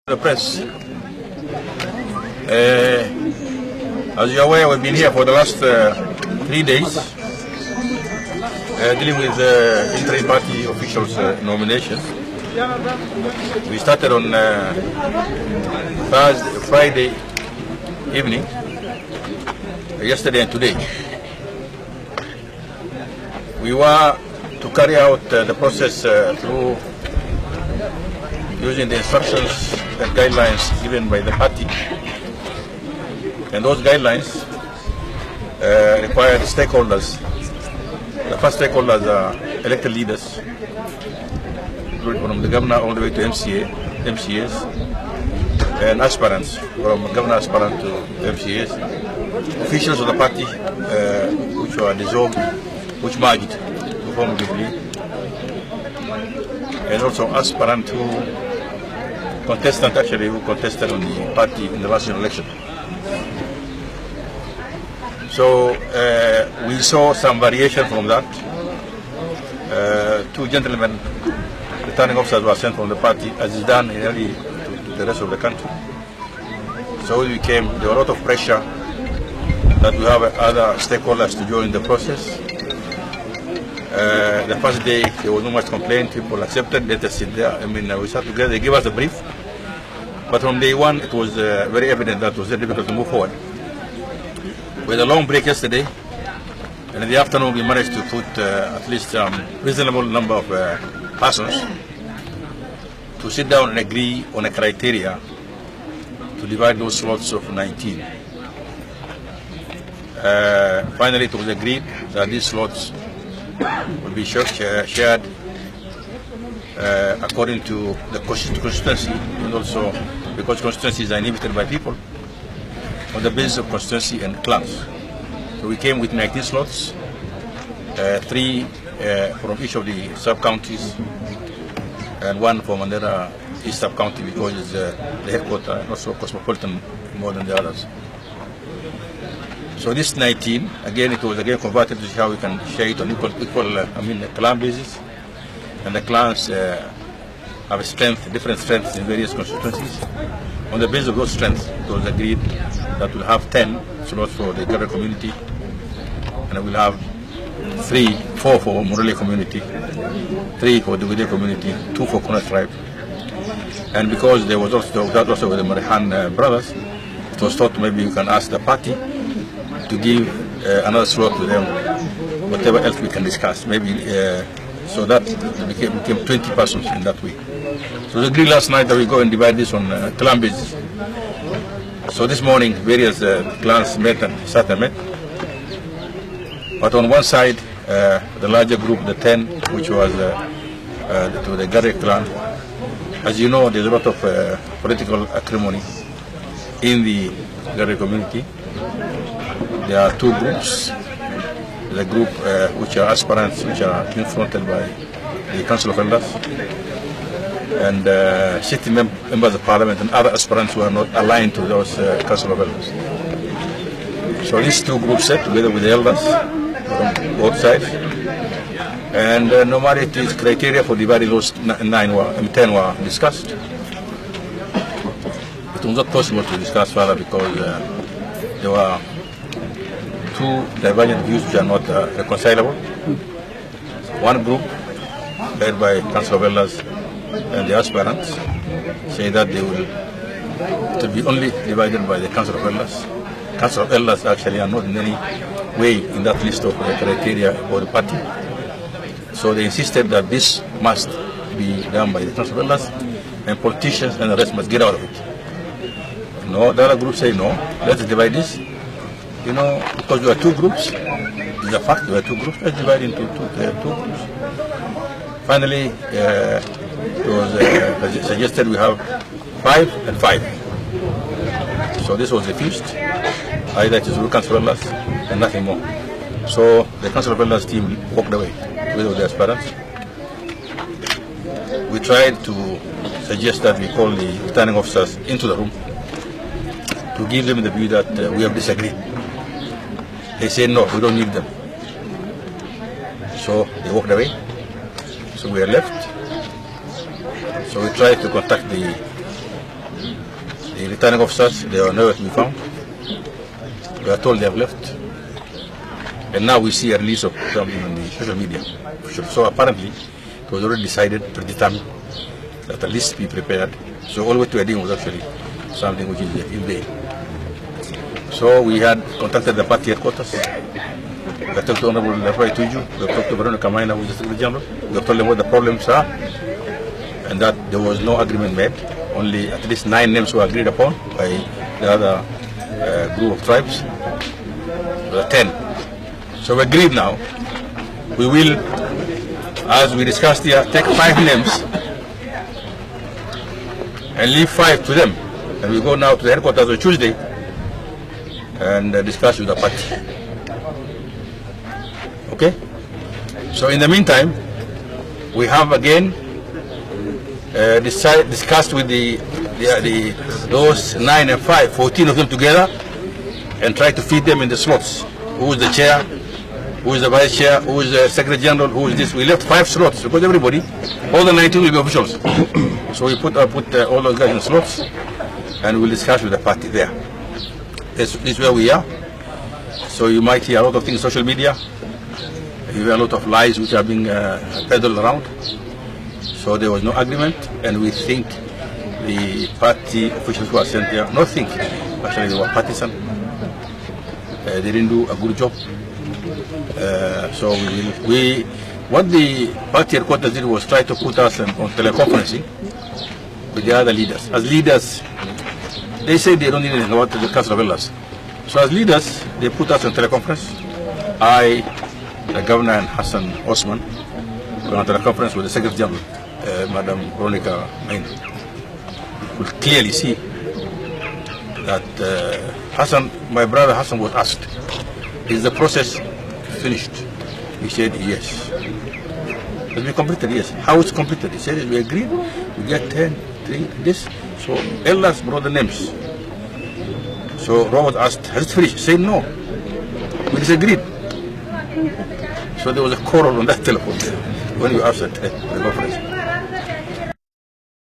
The press. As you're aware, we've been here for the last 3 days dealing with interim party officials' nomination. We started on Friday evening, yesterday and today. We were to carry out the process through using the instructions and guidelines given by the party. And those guidelines require the stakeholders. The first stakeholders are elected leaders, from the governor all the way to MCAs, and aspirants, from governor aspirant to MCAs, officials of the party which were dissolved, which merged to form Jubilee, and also aspirant contestant actually who contested on the party in the last election. So we saw some variation from that. Two gentlemen, returning officers, were sent from the party, as is done nearly to the rest of the country. So there was a lot of pressure that we have other stakeholders to join the process. The first day there was no much complaint, people accepted, let us sit there. I mean, we sat together, they gave us a brief. But from day one, it was very evident that it was very difficult to move forward. We had a long break yesterday, and in the afternoon we managed to put at least a reasonable number of persons to sit down and agree on a criteria to divide those slots of 19. Finally, it was agreed that these slots will be shared according to the constituency, and also because constituencies are inhabited by people, on the basis of constituency and clans. So we came with 19 slots, 3 from each of the sub-counties, and 1 for Mandera East sub-county because it's the headquarters and also cosmopolitan more than the others. So this 19, again, it was converted to see how we can share it on equal clan basis. And the clans have different strengths in various constituencies. On the basis of those strengths, it was agreed that we'll have 10 slots for the Mandera community, and we'll have 4 for Morale community, 3 for the Jubilee community, 2 for Kuna tribe. And because there was also that with the Marihan brothers, it was thought maybe you can ask the party to give another slot to them, whatever else we can discuss, maybe so that it became 20 persons in that way. So we agreed last night that we go and divide this on clan basis. So this morning various clans met and sat and met. But on one side, the larger group, the 10, which was to the Gare clan, as you know, there's a lot of political acrimony in the Gare community. There are 2 groups. The group which are aspirants, which are being fronted by the Council of Elders, and sitting members of Parliament and other aspirants who are not aligned to those Council of Elders. So these 2 groups set together with the elders from both sides, and normally it is criteria for dividing those 10 were discussed. It was not possible to discuss further because there were 2 divergent views which are not reconcilable. One group, led by Council of Elders and the aspirants, say that it will be only divided by the Council of Elders. Council of Elders actually are not in any way in that list of the criteria for the party. So they insisted that this must be done by the Council of Elders, and politicians and the rest must get out of it. No, the other group say no, let's divide this. You know, because there are 2 groups, it's a fact, there are 2 groups, let's divide into two groups. Finally, it was suggested we have 5 and 5. So this was refused. Either it is through Council of Elders and nothing more. So the Council of Elders team walked away with the aspirants. We tried to suggest that we call the returning officers into the room to give them the view that we have disagreed. They said no, we don't need them. So they walked away. So we are left. So we tried to contact the The returning officers, they are nowhere to be found. We are told they have left. And now we see a release of them on the social media. So apparently, it was already decided, predetermined, that at least be prepared. So all what we are doing was actually something which is in vain. So we had contacted the party headquarters. We talked to Honorable Lafay Tuju, we talked to Veronica Maina, who is the Secretary General. We told them what the problems are, and that there was no agreement made. Only at least 9 names were agreed upon by the other group of tribes. 10. So we agreed now. We will, as we discussed here, take 5 names and leave 5 to them. And we go now to the headquarters on Tuesday and discuss with the party. Okay? So in the meantime, we have again discussed with those 9 and 5, 14 of them together, and try to feed them in the slots. Who is the chair? Who is the vice chair? Who is the secretary general? Who is this? We left 5 slots because everybody, all the 19 will be officials. So we put all those guys in slots, and we'll discuss with the party there. This is where we are. So you might hear a lot of things on social media. You hear a lot of lies which are being peddled around. So there was no agreement, and we think the party officials who are sent there, not think, actually they were partisan. They didn't do a good job. So what the party headquarters did was try to put us on teleconferencing with the other leaders. As leaders, they say they don't need anything about the Council of Elders. So as leaders, they put us on teleconference. I, the Governor, and Hassan Osman were on teleconference with the Secretary General, Madam Veronica Maina. You could clearly see that Hassan, my brother Hassan, was asked, is the process finished? He said yes. Has been completed? Yes. How is it completed? He said we agreed, we get 10, 3, this. So elders brought the names. So Robert asked, has it finished? He said no. We disagreed. So there was a quarrel on that telephone when we asked at the conference.